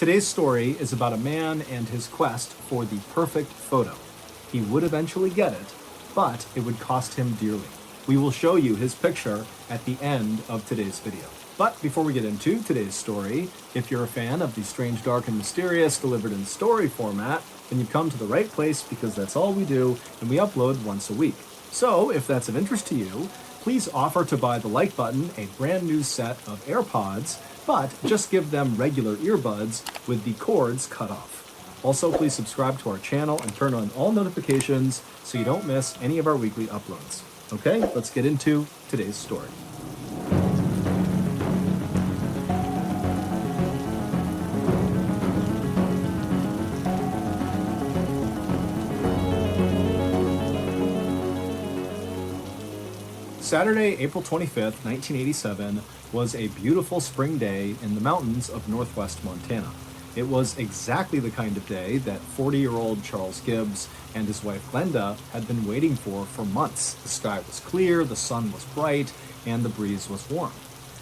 Today's story is about a man and his quest for the perfect photo. He would eventually get it, but it would cost him dearly. We will show you his picture at the end of today's video. But before we get into today's story, if you're a fan of the strange, dark, and mysterious delivered in story format, then you've come to the right place because that's all we do, and we upload once a week. So, if that's of interest to you, please offer to buy the like button a brand new set of AirPods, but just give them regular earbuds with the cords cut off. Also, please subscribe to our channel and turn on all notifications so you don't miss any of our weekly uploads. Okay, let's get into today's story. Saturday, April 25th, 1987 was a beautiful spring day in the mountains of northwest Montana. It was exactly the kind of day that 40-year-old Charles Gibbs and his wife Glenda had been waiting for months. The sky was clear, the sun was bright, and the breeze was warm.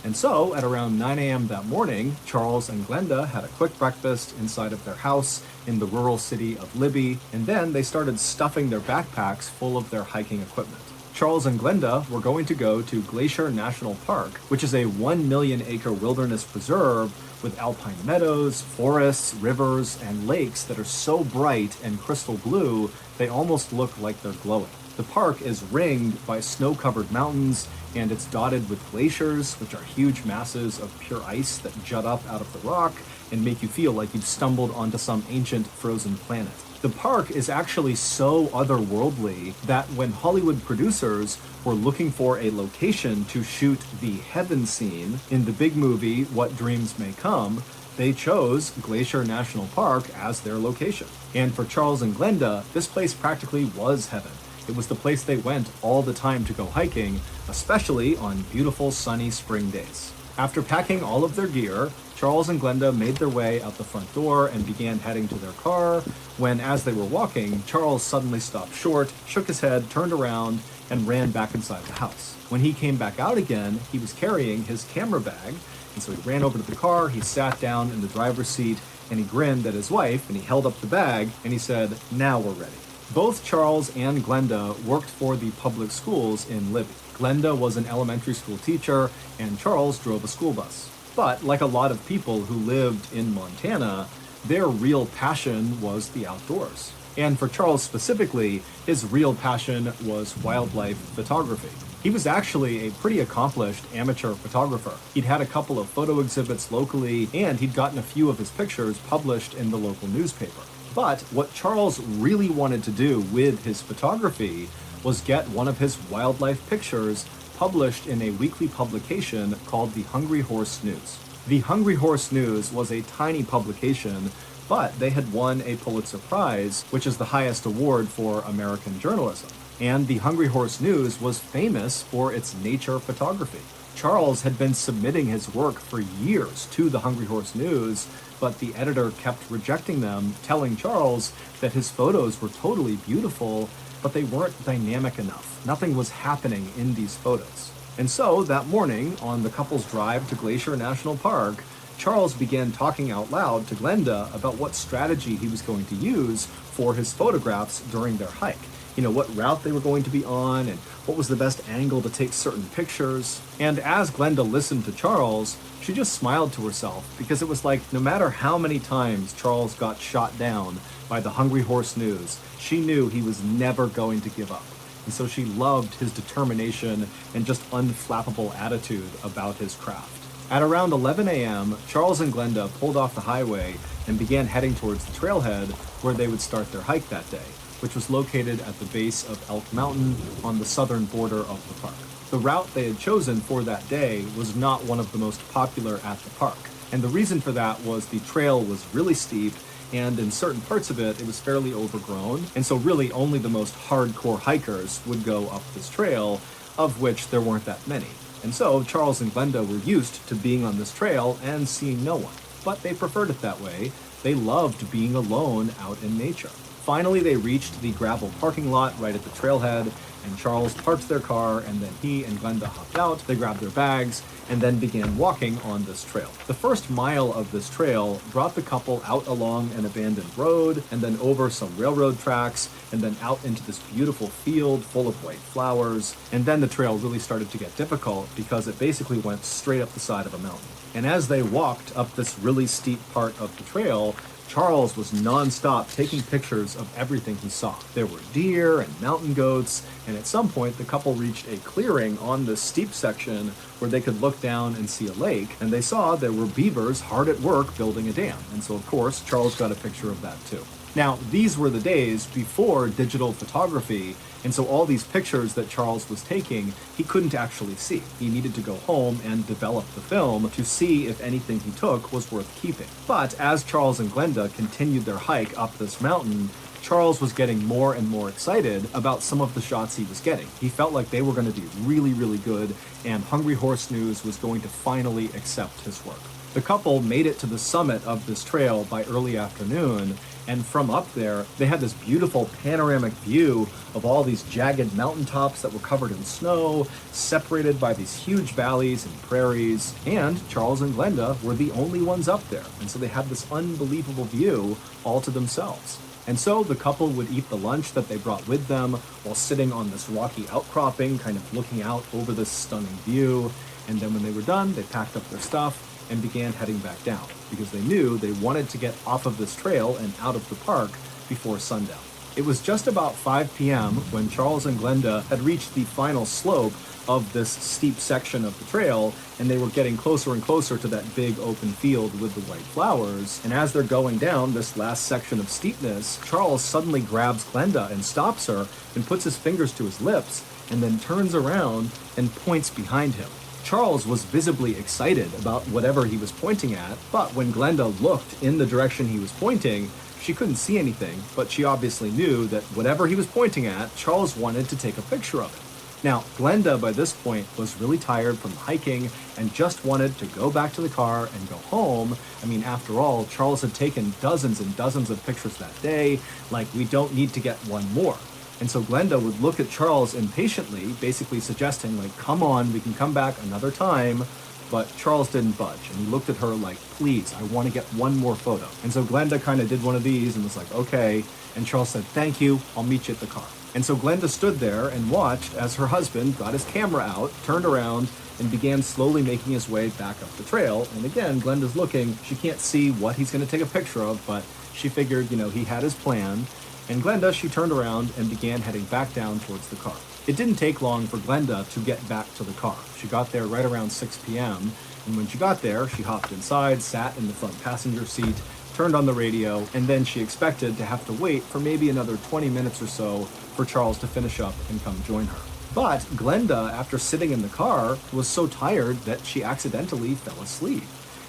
And so, at around 9 a.m. that morning, Charles and Glenda had a quick breakfast inside of their house in the rural city of Libby, and then they started stuffing their backpacks full of their hiking equipment. Charles and Glenda were going to go to Glacier National Park, which is a 1 million acre wilderness preserve with alpine meadows, forests, rivers, and lakes that are so bright and crystal blue they almost look like they're glowing. The park is ringed by snow-covered mountains, and it's dotted with glaciers, which are huge masses of pure ice that jut up out of the rock and make you feel like you've stumbled onto some ancient frozen planet. The park is actually so otherworldly that when Hollywood producers were looking for a location to shoot the heaven scene in the big movie What Dreams May Come, they chose Glacier National Park as their location. And for Charles and Glenda, this place practically was heaven. It was the place they went all the time to go hiking, especially on beautiful sunny spring days. After packing all of their gear, Charles and Glenda made their way out the front door and began heading to their car, when as they were walking, Charles suddenly stopped short, shook his head, turned around, and ran back inside the house. When he came back out again, he was carrying his camera bag, and so he ran over to the car, he sat down in the driver's seat, and he grinned at his wife, and he held up the bag, and he said, "Now we're ready." Both Charles and Glenda worked for the public schools in Libby. Glenda was an elementary school teacher, and Charles drove a school bus. But like a lot of people who lived in Montana, their real passion was the outdoors. And for Charles specifically, his real passion was wildlife photography. He was actually a pretty accomplished amateur photographer. He'd had a couple of photo exhibits locally, and he'd gotten a few of his pictures published in the local newspaper. But what Charles really wanted to do with his photography was get one of his wildlife pictures published in a weekly publication called the Hungry Horse News. The Hungry Horse News was a tiny publication, but they had won a Pulitzer Prize, which is the highest award for American journalism. And the Hungry Horse News was famous for its nature photography. Charles had been submitting his work for years to the Hungry Horse News, but the editor kept rejecting them, telling Charles that his photos were totally beautiful, but they weren't dynamic enough. Nothing was happening in these photos. And so, that morning, on the couple's drive to Glacier National Park, Charles began talking out loud to Glenda about what strategy he was going to use for his photographs during their hike. You know, what route they were going to be on, and what was the best angle to take certain pictures. And as Glenda listened to Charles, she just smiled to herself, because it was like no matter how many times Charles got shot down by the Hungry Horse News, she knew he was never going to give up. And so she loved his determination and just unflappable attitude about his craft. At around 11 a.m., Charles and Glenda pulled off the highway and began heading towards the trailhead where they would start their hike that day, which was located at the base of Elk Mountain on the southern border of the park. The route they had chosen for that day was not one of the most popular at the park, and the reason for that was the trail was really steep, and in certain parts of it, it was fairly overgrown, and so really only the most hardcore hikers would go up this trail, of which there weren't that many. And so Charles and Glenda were used to being on this trail and seeing no one, but they preferred it that way. They loved being alone out in nature. Finally, they reached the gravel parking lot right at the trailhead, and Charles parked their car, and then he and Glenda hopped out. They grabbed their bags, and then began walking on this trail. The first mile of this trail brought the couple out along an abandoned road, and then over some railroad tracks, and then out into this beautiful field full of white flowers. And then the trail really started to get difficult because it basically went straight up the side of a mountain. And as they walked up this really steep part of the trail, Charles was nonstop taking pictures of everything he saw. There were deer and mountain goats, and at some point the couple reached a clearing on this steep section where they could look down and see a lake, and they saw there were beavers hard at work building a dam. And so of course, Charles got a picture of that too. Now, these were the days before digital photography, and so all these pictures that Charles was taking, he couldn't actually see. He needed to go home and develop the film to see if anything he took was worth keeping. But as Charles and Glenda continued their hike up this mountain, Charles was getting more and more excited about some of the shots he was getting. He felt like they were going to be really, really good, and Hungry Horse News was going to finally accept his work. The couple made it to the summit of this trail by early afternoon, and from up there, they had this beautiful panoramic view of all these jagged mountaintops that were covered in snow, separated by these huge valleys and prairies, and Charles and Glenda were the only ones up there, and so they had this unbelievable view all to themselves. And so the couple would eat the lunch that they brought with them while sitting on this rocky outcropping, kind of looking out over this stunning view, and then when they were done, they packed up their stuff and began heading back down, because they knew they wanted to get off of this trail and out of the park before sundown. It was just about 5 p.m. when Charles and Glenda had reached the final slope of this steep section of the trail, and they were getting closer and closer to that big open field with the white flowers. And as they're going down this last section of steepness, Charles suddenly grabs Glenda and stops her and puts his fingers to his lips, and then turns around and points behind him. Charles was visibly excited about whatever he was pointing at, but when Glenda looked in the direction he was pointing, she couldn't see anything, but she obviously knew that whatever he was pointing at, Charles wanted to take a picture of it. Now, Glenda by this point was really tired from hiking and just wanted to go back to the car and go home. I mean, after all, Charles had taken dozens and dozens of pictures that day. Like, we don't need to get one more. And so Glenda would look at Charles impatiently, basically suggesting, like, come on, we can come back another time. But Charles didn't budge, and he looked at her like, please, I want to get one more photo. And so Glenda kind of did one of these and was like, okay. And Charles said, thank you, I'll meet you at the car. And so Glenda stood there and watched as her husband got his camera out, turned around, and began slowly making his way back up the trail. And again, Glenda's looking, she can't see what he's going to take a picture of, but she figured, he had his plan. And Glenda, she turned around and began heading back down towards the car. It didn't take long for Glenda to get back to the car. She got there right around 6 p.m., and when she got there, she hopped inside, sat in the front passenger seat, turned on the radio, and then she expected to have to wait for maybe another 20 minutes or so for Charles to finish up and come join her. But Glenda, after sitting in the car, was so tired that she accidentally fell asleep.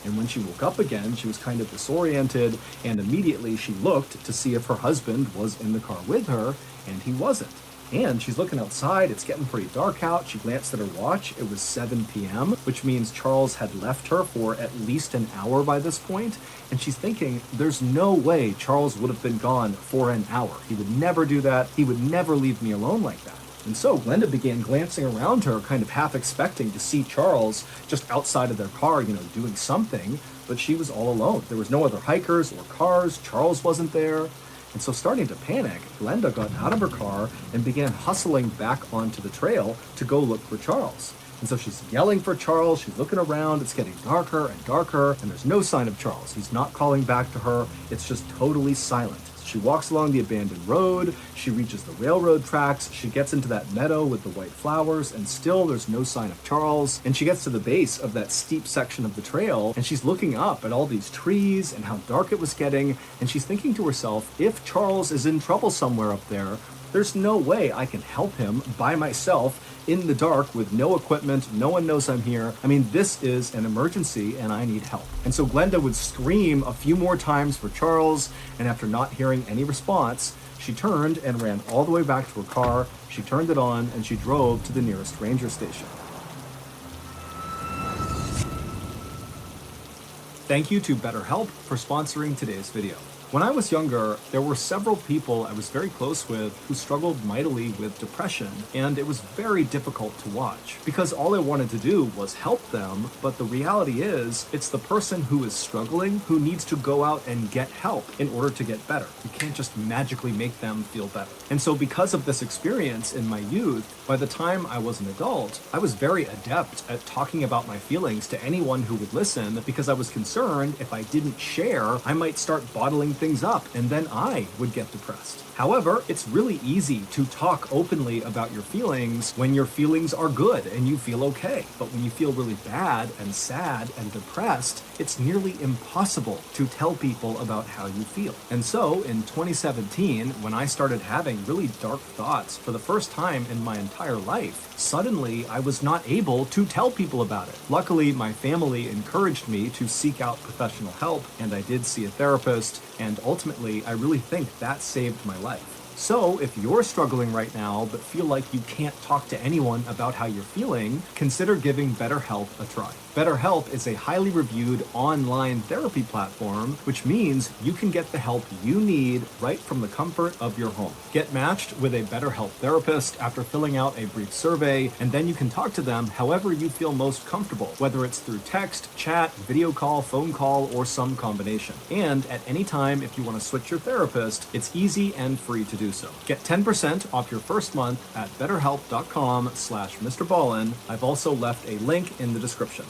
And when she woke up again, she was kind of disoriented, and immediately she looked to see if her husband was in the car with her, and he wasn't. And she's looking outside, it's getting pretty dark out. She glanced at her watch, it was 7 p.m., which means Charles had left her for at least an hour by this point. And she's thinking, there's no way Charles would have been gone for an hour. He would never do that. He would never leave me alone like that. And so Glenda began glancing around her, kind of half expecting to see Charles just outside of their car, doing something, but she was all alone. There was no other hikers or cars. Charles wasn't there. And so starting to panic, Glenda got out of her car and began hustling back onto the trail to go look for Charles. And so she's yelling for Charles, she's looking around, it's getting darker and darker, and there's no sign of Charles. He's not calling back to her, it's just totally silent. She walks along the abandoned road, she reaches the railroad tracks, she gets into that meadow with the white flowers, and still there's no sign of Charles. And she gets to the base of that steep section of the trail, and she's looking up at all these trees and how dark it was getting, and she's thinking to herself, if Charles is in trouble somewhere up there, there's no way I can help him by myself in the dark with no equipment, no one knows I'm here. I mean, this is an emergency and I need help. And so Glenda would scream a few more times for Charles, and after not hearing any response, she turned and ran all the way back to her car. She turned it on and she drove to the nearest ranger station. Thank you to BetterHelp for sponsoring today's video. When I was younger, there were several people I was very close with who struggled mightily with depression, and it was very difficult to watch because all I wanted to do was help them, but the reality is, it's the person who is struggling who needs to go out and get help in order to get better. You can't just magically make them feel better. And so because of this experience in my youth, by the time I was an adult, I was very adept at talking about my feelings to anyone who would listen because I was concerned if I didn't share, I might start bottling things up and then I would get depressed. However, it's really easy to talk openly about your feelings when your feelings are good and you feel okay. But when you feel really bad and sad and depressed, it's nearly impossible to tell people about how you feel. And so in 2017, when I started having really dark thoughts for the first time in my entire life, suddenly I was not able to tell people about it. Luckily, my family encouraged me to seek out professional help, and I did see a therapist, and ultimately, I really think that saved my life. So, if you're struggling right now but feel like you can't talk to anyone about how you're feeling, consider giving BetterHelp a try. BetterHelp is a highly reviewed online therapy platform, which means you can get the help you need right from the comfort of your home. Get matched with a BetterHelp therapist after filling out a brief survey, and then you can talk to them however you feel most comfortable, whether it's through text, chat, video call, phone call, or some combination. And at any time, if you want to switch your therapist, it's easy and free to do so. Get 10% off your first month at betterhelp.com/Mr. Ballin. I've also left a link in the description.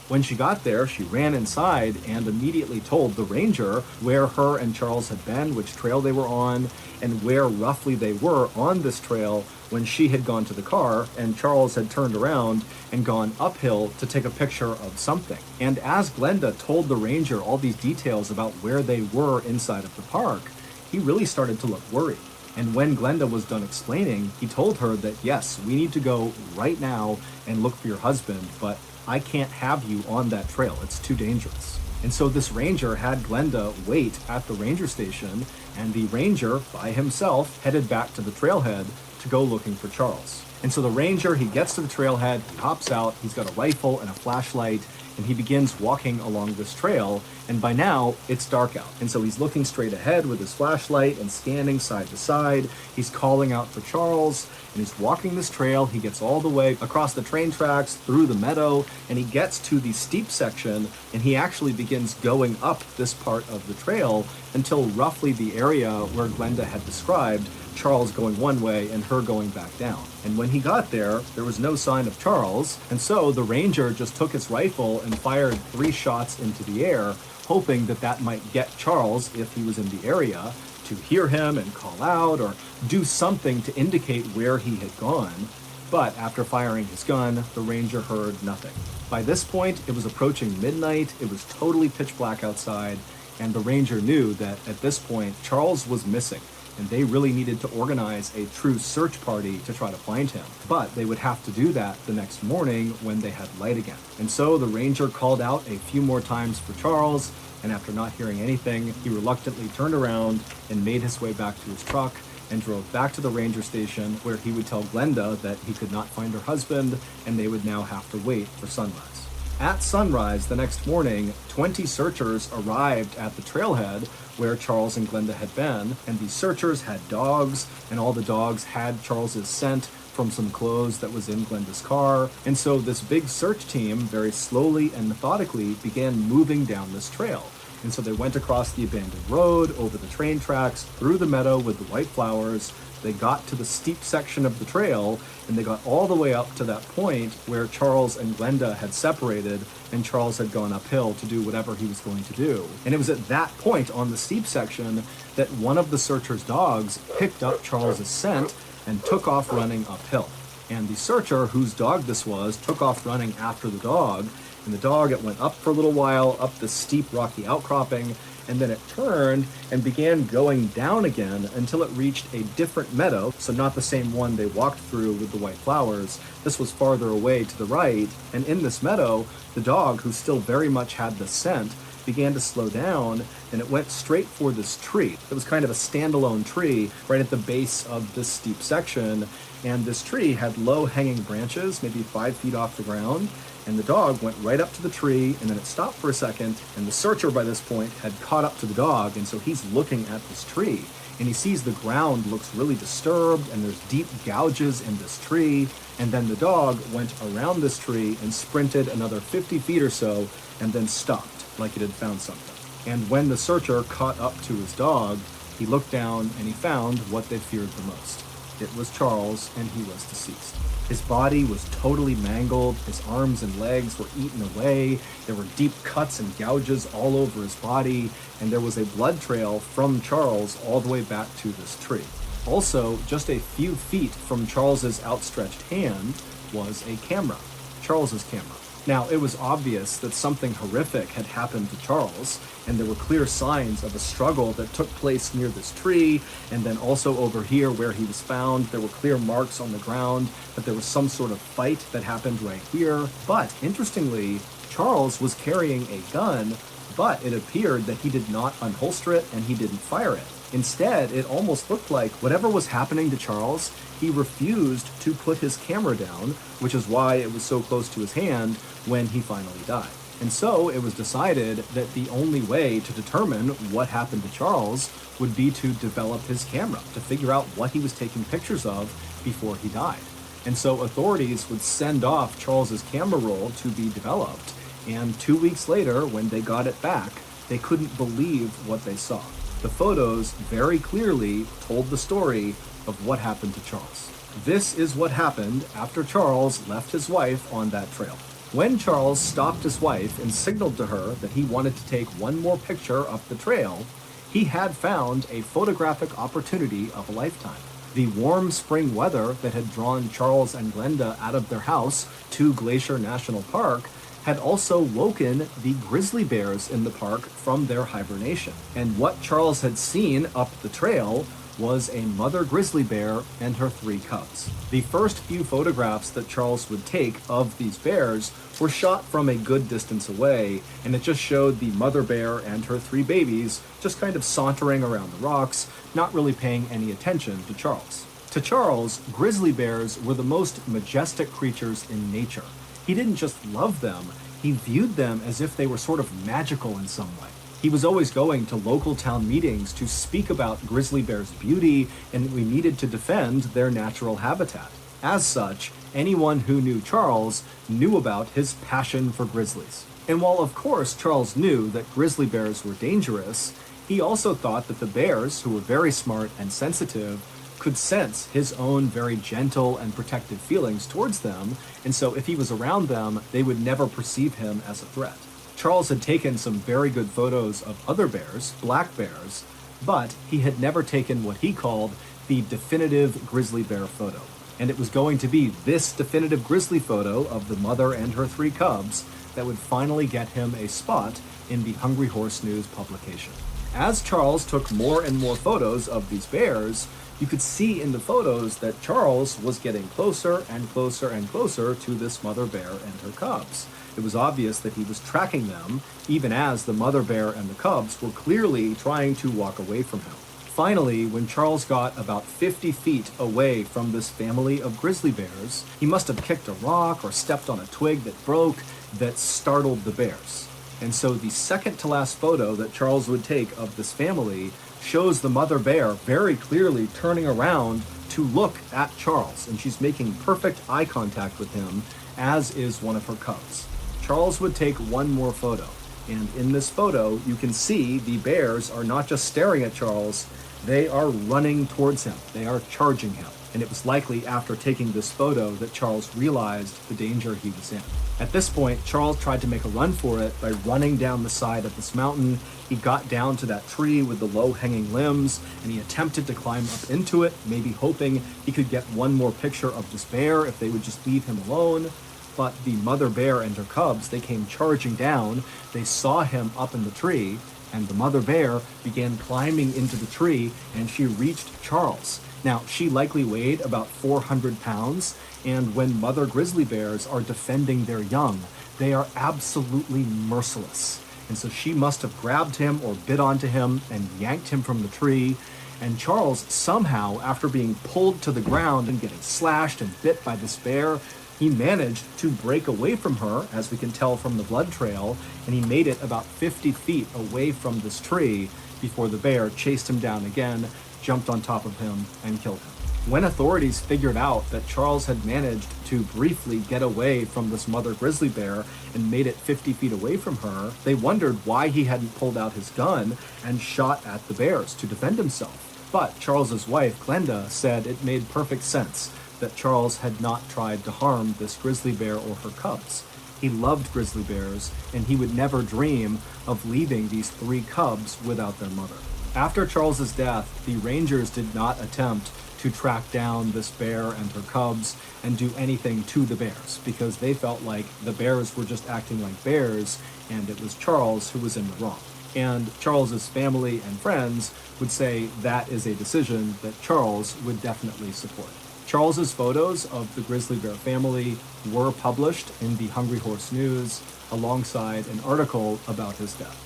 When she got there, she ran inside and immediately told the ranger where her and Charles had been, which trail they were on, and where roughly they were on this trail when she had gone to the car and Charles had turned around and gone uphill to take a picture of something. And as Glenda told the ranger all these details about where they were inside of the park, he really started to look worried. And when Glenda was done explaining, he told her that yes, we need to go right now and look for your husband, but I can't have you on that trail. It's too dangerous. And so this ranger had Glenda wait at the ranger station, and the ranger, by himself, headed back to the trailhead to go looking for Charles. And so the ranger, he gets to the trailhead, he hops out, he's got a rifle and a flashlight, and he begins walking along this trail, and by now, it's dark out. And so he's looking straight ahead with his flashlight and scanning side to side. He's calling out for Charles, and he's walking this trail. He gets all the way across the train tracks, through the meadow, and he gets to the steep section, and he actually begins going up this part of the trail until roughly the area where Glenda had described Charles going one way and her going back down. And when he got there, there was no sign of Charles, and so the ranger just took his rifle and fired 3 shots into the air, hoping that that might get Charles, if he was in the area, to hear him and call out or do something to indicate where he had gone. But after firing his gun, the ranger heard nothing. By this point, it was approaching midnight, it was totally pitch black outside, and the ranger knew that at this point, Charles was missing, and they really needed to organize a true search party to try to find him. But they would have to do that the next morning when they had light again. And so the ranger called out a few more times for Charles, and after not hearing anything, he reluctantly turned around and made his way back to his truck and drove back to the ranger station, where he would tell Glenda that he could not find her husband and they would now have to wait for sunrise. At sunrise the next morning, 20 searchers arrived at the trailhead where Charles and Glenda had been, and these searchers had dogs, and all the dogs had Charles's scent from some clothes that was in Glenda's car. And so this big search team very slowly and methodically began moving down this trail. And so they went across the abandoned road, over the train tracks, through the meadow with the white flowers. They got to the steep section of the trail, and they got all the way up to that point where Charles and Glenda had separated, and Charles had gone uphill to do whatever he was going to do. And it was at that point on the steep section that one of the searchers' dogs picked up Charles's scent and took off running uphill. And the searcher, whose dog this was, took off running after the dog, and the dog, it went up for a little while, up the steep rocky outcropping, and then it turned and began going down again until it reached a different meadow, so not the same one they walked through with the white flowers. This was farther away to the right, and in this meadow, the dog, who still very much had the scent, began to slow down, and it went straight for this tree. It was kind of a standalone tree right at the base of this steep section, and this tree had low hanging branches, maybe 5 feet off the ground, and the dog went right up to the tree, and then it stopped for a second, and the searcher by this point had caught up to the dog, and so he's looking at this tree, and he sees the ground looks really disturbed, and there's deep gouges in this tree, and then the dog went around this tree and sprinted another 50 feet or so, and then stopped, like it had found something. And when the searcher caught up to his dog, he looked down and he found what they feared the most. It was Charles, and he was deceased. His body was totally mangled, his arms and legs were eaten away, there were deep cuts and gouges all over his body, and there was a blood trail from Charles all the way back to this tree. Also, just a few feet from Charles's outstretched hand was a camera, Charles's camera. Now, it was obvious that something horrific had happened to Charles, and there were clear signs of a struggle that took place near this tree, and then also over here where he was found, there were clear marks on the ground that there was some sort of fight that happened right here. But, interestingly, Charles was carrying a gun, but it appeared that he did not unholster it and he didn't fire it. Instead, it almost looked like whatever was happening to Charles, he refused to put his camera down, which is why it was so close to his hand when he finally died. And so it was decided that the only way to determine what happened to Charles would be to develop his camera, to figure out what he was taking pictures of before he died. And so authorities would send off Charles's camera roll to be developed, and 2 weeks later, when they got it back, they couldn't believe what they saw. The photos very clearly told the story of what happened to Charles. This is what happened after Charles left his wife on that trail. When Charles stopped his wife and signaled to her that he wanted to take one more picture up the trail, he had found a photographic opportunity of a lifetime. The warm spring weather that had drawn Charles and Glenda out of their house to Glacier National Park had also woken the grizzly bears in the park from their hibernation. And what Charles had seen up the trail was a mother grizzly bear and her 3 cubs. The first few photographs that Charles would take of these bears were shot from a good distance away, and it just showed the mother bear and her 3 babies just kind of sauntering around the rocks, not really paying any attention to Charles. To Charles, grizzly bears were the most majestic creatures in nature. He didn't just love them, he viewed them as if they were sort of magical in some way. He was always going to local town meetings to speak about grizzly bears' beauty, and we needed to defend their natural habitat. As such, anyone who knew Charles knew about his passion for grizzlies. And while of course Charles knew that grizzly bears were dangerous, he also thought that the bears, who were very smart and sensitive, could sense his own very gentle and protective feelings towards them, and so if he was around them, they would never perceive him as a threat. Charles had taken some very good photos of other bears, black bears, but he had never taken what he called the definitive grizzly bear photo. And it was going to be this definitive grizzly photo of the mother and her 3 cubs that would finally get him a spot in the Hungry Horse News publication. As Charles took more and more photos of these bears, you could see in the photos that Charles was getting closer and closer and closer to this mother bear and her cubs. It was obvious that he was tracking them, even as the mother bear and the cubs were clearly trying to walk away from him. Finally, when Charles got about 50 feet away from this family of grizzly bears, he must have kicked a rock or stepped on a twig that broke that startled the bears. And so the second to last photo that Charles would take of this family shows the mother bear very clearly turning around to look at Charles, and she's making perfect eye contact with him, as is one of her cubs. Charles would take one more photo, and in this photo you can see the bears are not just staring at Charles, they are running towards him, they are charging him. And it was likely after taking this photo that Charles realized the danger he was in. At this point, Charles tried to make a run for it by running down the side of this mountain. He got down to that tree with the low-hanging limbs, and he attempted to climb up into it, maybe hoping he could get one more picture of this bear if they would just leave him alone. But the mother bear and her cubs, they came charging down. They saw him up in the tree, and the mother bear began climbing into the tree, and she reached Charles. Now, she likely weighed about 400 pounds, and when mother grizzly bears are defending their young, they are absolutely merciless. And so she must have grabbed him or bit onto him and yanked him from the tree. And Charles somehow, after being pulled to the ground and getting slashed and bit by this bear, He managed to break away from her, as we can tell from the blood trail, and he made it about 50 feet away from this tree before the bear chased him down again, jumped on top of him, and killed him. When authorities figured out that Charles had managed to briefly get away from this mother grizzly bear and made it 50 feet away from her, they wondered why he hadn't pulled out his gun and shot at the bears to defend himself. But Charles's wife, Glenda, said it made perfect sense that Charles had not tried to harm this grizzly bear or her cubs. He loved grizzly bears, and he would never dream of leaving these 3 cubs without their mother. After Charles's death, the rangers did not attempt to track down this bear and her cubs and do anything to the bears, because they felt like the bears were just acting like bears and it was Charles who was in the wrong. And Charles's family and friends would say that is a decision that Charles would definitely support. Charles's photos of the grizzly bear family were published in the Hungry Horse News alongside an article about his death.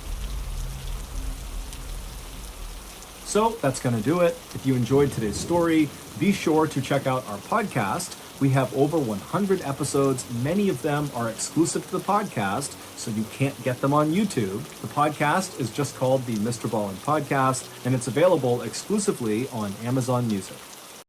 So that's going to do it. If you enjoyed today's story, be sure to check out our podcast. We have over 100 episodes. Many of them are exclusive to the podcast, so you can't get them on YouTube. The podcast is just called the Mr. Ballin Podcast, and it's available exclusively on Amazon Music.